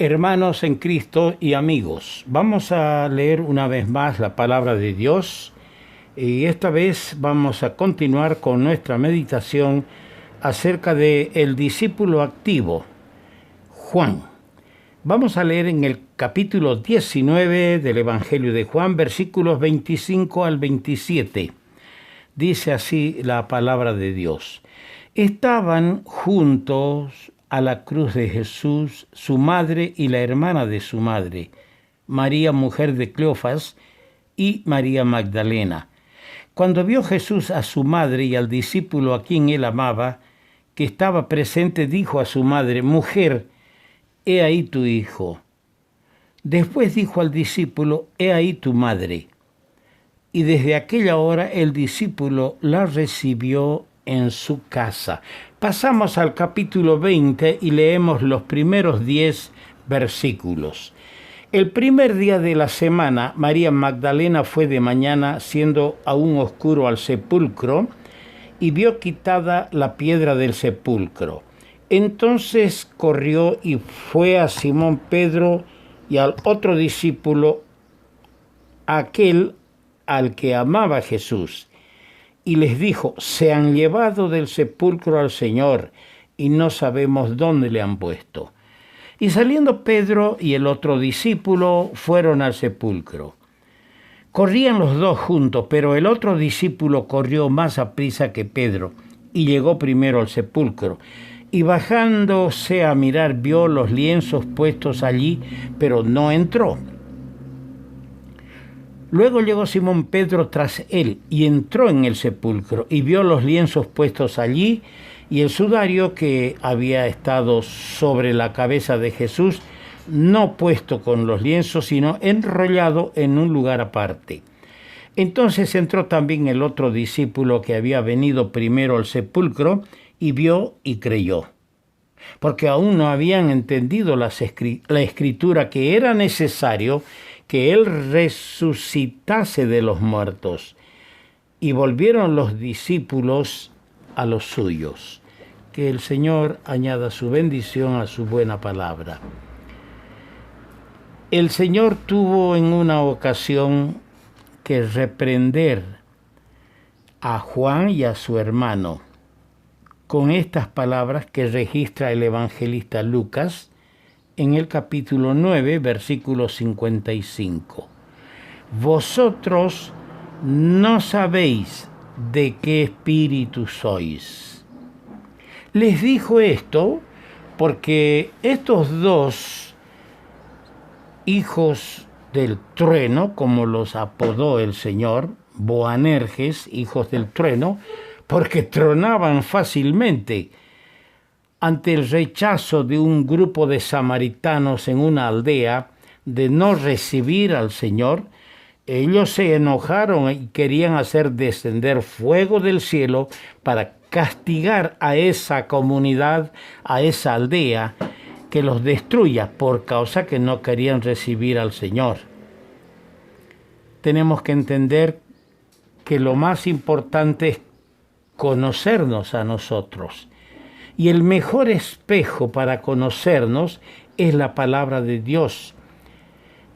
Hermanos en Cristo y amigos, vamos a leer una vez más la palabra de Dios y esta vez vamos a continuar con nuestra meditación acerca de el discípulo activo, Juan. Vamos a leer en el capítulo 19 del Evangelio de Juan, versículos 25 al 27. Dice así la palabra de Dios. Estaban juntos a la cruz de Jesús, su madre y la hermana de su madre, María, mujer de Cleofas, y María Magdalena. Cuando vio Jesús a su madre y al discípulo a quien él amaba, que estaba presente, dijo a su madre: «Mujer, he ahí tu hijo». Después dijo al discípulo: «He ahí tu madre». Y desde aquella hora el discípulo la recibió en su casa. Pasamos al capítulo 20 y leemos los primeros 10 versículos. El primer día de la semana, María Magdalena fue de mañana, siendo aún oscuro, al sepulcro, y vio quitada la piedra del sepulcro. Entonces corrió y fue a Simón Pedro y al otro discípulo, aquel al que amaba Jesús, y les dijo: «Se han llevado del sepulcro al Señor, y no sabemos dónde le han puesto». Y saliendo Pedro y el otro discípulo fueron al sepulcro. Corrían los dos juntos, pero el otro discípulo corrió más aprisa que Pedro, y llegó primero al sepulcro. Y bajándose a mirar, vio los lienzos puestos allí, pero no entró. Luego llegó Simón Pedro tras él y entró en el sepulcro y vio los lienzos puestos allí y el sudario que había estado sobre la cabeza de Jesús, no puesto con los lienzos, sino enrollado en un lugar aparte. Entonces entró también el otro discípulo que había venido primero al sepulcro y vio y creyó, porque aún no habían entendido la escritura que era necesario que él resucitase de los muertos. Y volvieron los discípulos a los suyos. Que el Señor añada su bendición a su buena palabra. El Señor tuvo en una ocasión que reprender a Juan y a su hermano con estas palabras que registra el evangelista Lucas en el capítulo 9, versículo 55. «Vosotros no sabéis de qué espíritu sois». Les dijo esto porque estos dos hijos del trueno, como los apodó el Señor, Boanerges, hijos del trueno, porque tronaban fácilmente, ante el rechazo de un grupo de samaritanos en una aldea de no recibir al Señor, ellos se enojaron y querían hacer descender fuego del cielo para castigar a esa comunidad, a esa aldea, que los destruya por causa que no querían recibir al Señor. Tenemos que entender que lo más importante es conocernos a nosotros. Y el mejor espejo para conocernos es la palabra de Dios.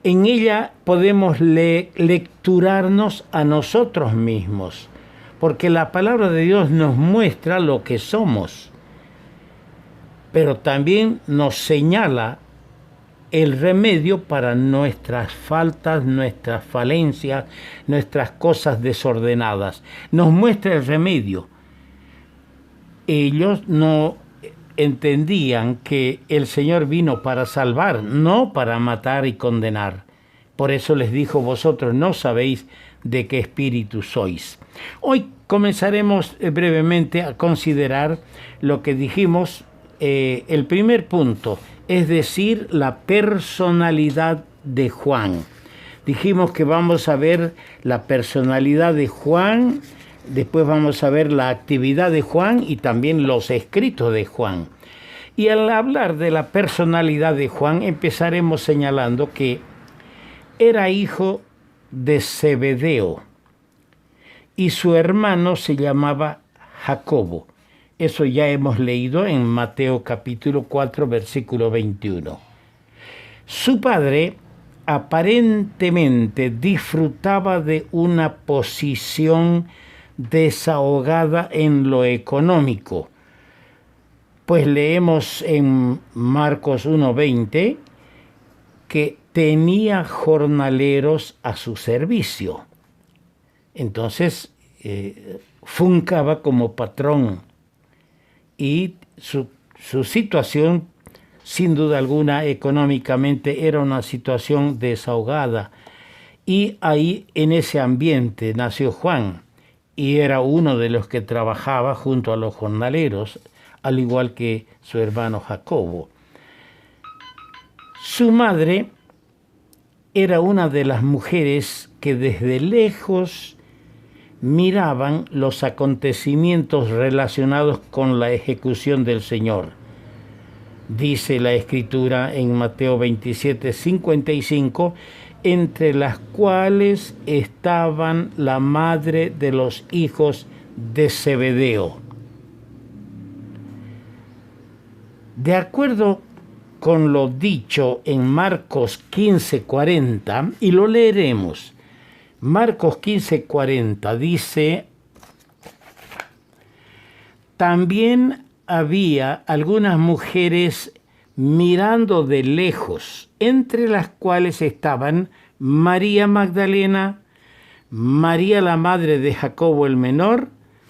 En ella podemos lecturarnos a nosotros mismos, porque la palabra de Dios nos muestra lo que somos, pero también nos señala el remedio para nuestras faltas, nuestras falencias, nuestras cosas desordenadas. Nos muestra el remedio. Ellos no entendían que el Señor vino para salvar, no para matar y condenar. Por eso les dijo: «Vosotros no sabéis de qué espíritu sois». Hoy comenzaremos brevemente a considerar lo que dijimos, el primer punto, es decir, la personalidad de Juan. Dijimos que vamos a ver la personalidad de Juan. Después vamos a ver la actividad de Juan y también los escritos de Juan. Y al hablar de la personalidad de Juan, empezaremos señalando que era hijo de Zebedeo y su hermano se llamaba Jacobo. Eso ya hemos leído en Mateo capítulo 4, versículo 21. Su padre aparentemente disfrutaba de una posición desahogada en lo económico, pues leemos en Marcos 1:20 que tenía jornaleros a su servicio. Entonces, funcaba como patrón y su situación, sin duda alguna, económicamente era una situación desahogada. Y ahí, en ese ambiente, nació Juan y era uno de los que trabajaba junto a los jornaleros, al igual que su hermano Jacobo. Su madre era una de las mujeres que desde lejos miraban los acontecimientos relacionados con la ejecución del Señor. Dice la Escritura en Mateo 27:55, entre las cuales estaban la madre de los hijos de Zebedeo. De acuerdo con lo dicho en Marcos 15:40, y lo leeremos. Marcos 15:40 dice: también había algunas mujeres mirando de lejos, entre las cuales estaban María Magdalena, María la madre de Jacobo el menor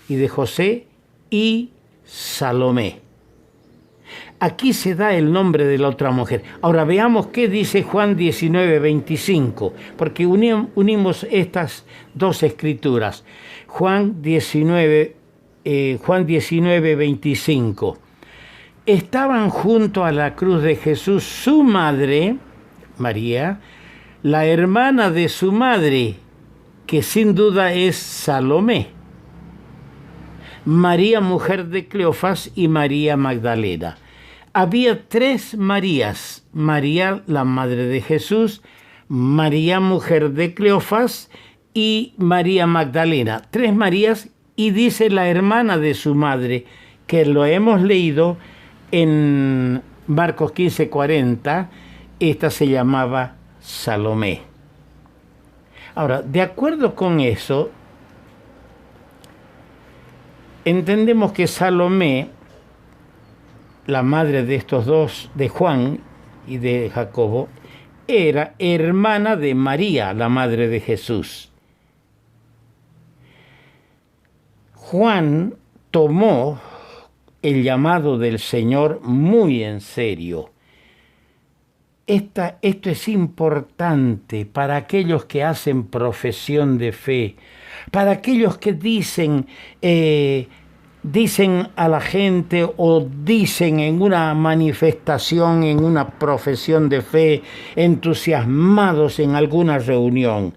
y de José, y Salomé. Aquí se da el nombre de la otra mujer. Ahora veamos qué dice Juan 19:25, porque unimos estas dos escrituras. Juan 19:25. Estaban junto a la cruz de Jesús su madre, María, la hermana de su madre, que sin duda es Salomé, María, mujer de Cleofas, y María Magdalena. Había tres Marías: María, la madre de Jesús, María, mujer de Cleofas, y María Magdalena. Tres Marías, y dice la hermana de su madre, que lo hemos leído en Marcos 15:40, esta se llamaba Salomé. Ahora, de acuerdo con eso, entendemos que Salomé, la madre de estos dos, de Juan y de Jacobo, era hermana de María, la madre de Jesús. Juan tomó el llamado del Señor muy en serio. Esto es importante para aquellos que hacen profesión de fe, para aquellos que dicen a la gente o dicen en una manifestación, en una profesión de fe, entusiasmados en alguna reunión.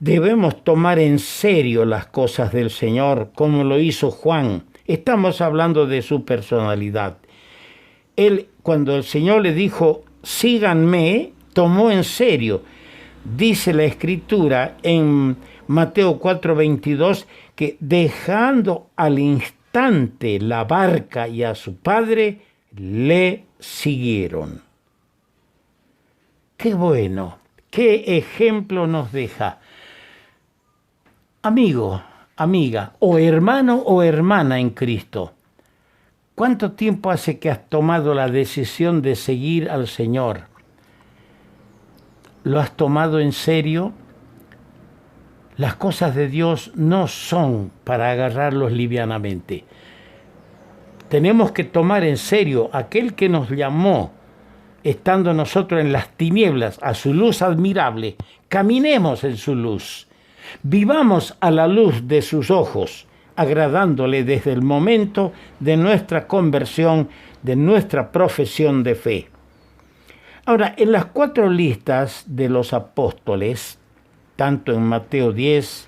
Debemos tomar en serio las cosas del Señor, como lo hizo Juan. Estamos hablando de su personalidad. Él, cuando el Señor le dijo, síganme, tomó en serio. Dice la Escritura en Mateo 4:22 que dejando al instante la barca y a su padre, le siguieron. Qué bueno, qué ejemplo nos deja. Amigo, amiga, o hermano o hermana en Cristo, ¿cuánto tiempo hace que has tomado la decisión de seguir al Señor? ¿Lo has tomado en serio? Las cosas de Dios no son para agarrarlos livianamente. Tenemos que tomar en serio aquel que nos llamó, estando nosotros en las tinieblas, a su luz admirable. Caminemos en su luz. Vivamos a la luz de sus ojos, agradándole desde el momento de nuestra conversión, de nuestra profesión de fe. Ahora, en las 4 listas de los apóstoles, tanto en Mateo 10,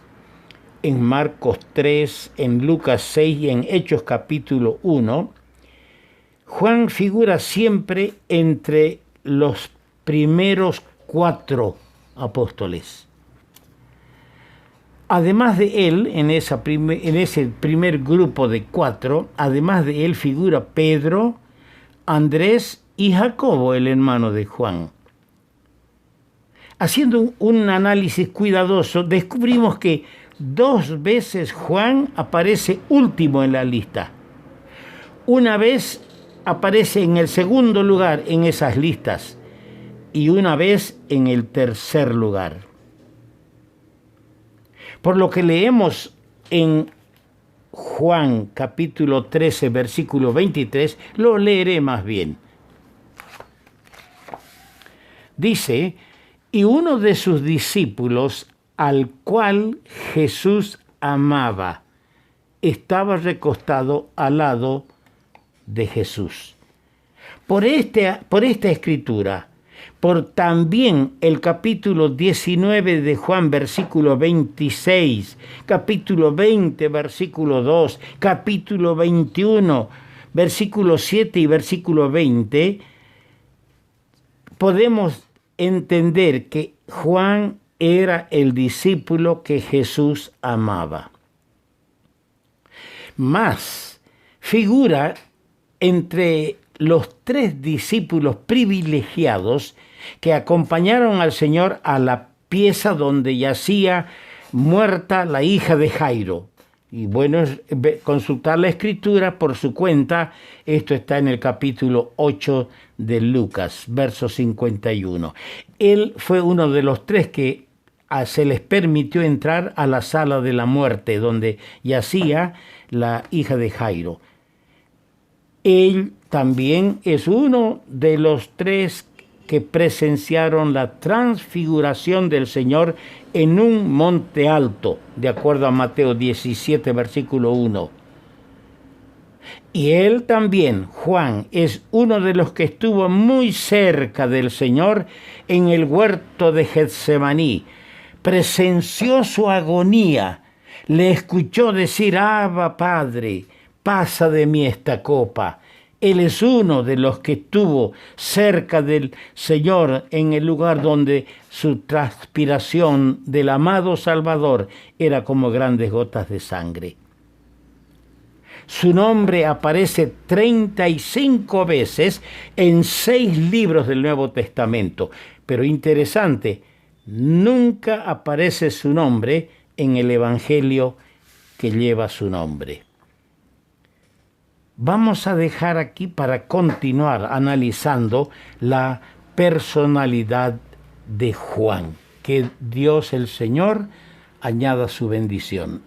en Marcos 3, en Lucas 6 y en Hechos capítulo 1, Juan figura siempre entre los primeros 4 apóstoles. Además de él, en ese primer grupo de 4, además de él figura Pedro, Andrés y Jacobo, el hermano de Juan. Haciendo un análisis cuidadoso, descubrimos que 2 veces Juan aparece último en la lista. Una vez aparece en el segundo lugar en esas listas y una vez en el tercer lugar. Por lo que leemos en Juan capítulo 13, versículo 23, lo leeré más bien. Dice: y uno de sus discípulos, al cual Jesús amaba, estaba recostado al lado de Jesús. Por esta escritura, por también el capítulo 19 de Juan, versículo 26, capítulo 20, versículo 2, capítulo 21, versículo 7 y versículo 20, podemos entender que Juan era el discípulo que Jesús amaba. Más, figura entre los 3 discípulos privilegiados que acompañaron al Señor a la pieza donde yacía muerta la hija de Jairo. Y bueno, es consultar la escritura por su cuenta. Esto está en el capítulo 8 de Lucas, verso 51. Él fue uno de los 3 que se les permitió entrar a la sala de la muerte, donde yacía la hija de Jairo. Él también es uno de los 3 que presenciaron la transfiguración del Señor en un monte alto, de acuerdo a Mateo 17, versículo 1. Y él también, Juan, es uno de los que estuvo muy cerca del Señor en el huerto de Getsemaní. Presenció su agonía, le escuchó decir: Abba, Padre, pasa de mí esta copa. Él es uno de los que estuvo cerca del Señor en el lugar donde su transpiración del amado Salvador era como grandes gotas de sangre. Su nombre aparece 35 veces en 6 libros del Nuevo Testamento. Pero interesante, nunca aparece su nombre en el Evangelio que lleva su nombre. Vamos a dejar aquí para continuar analizando la personalidad de Juan. Que Dios el Señor añada su bendición.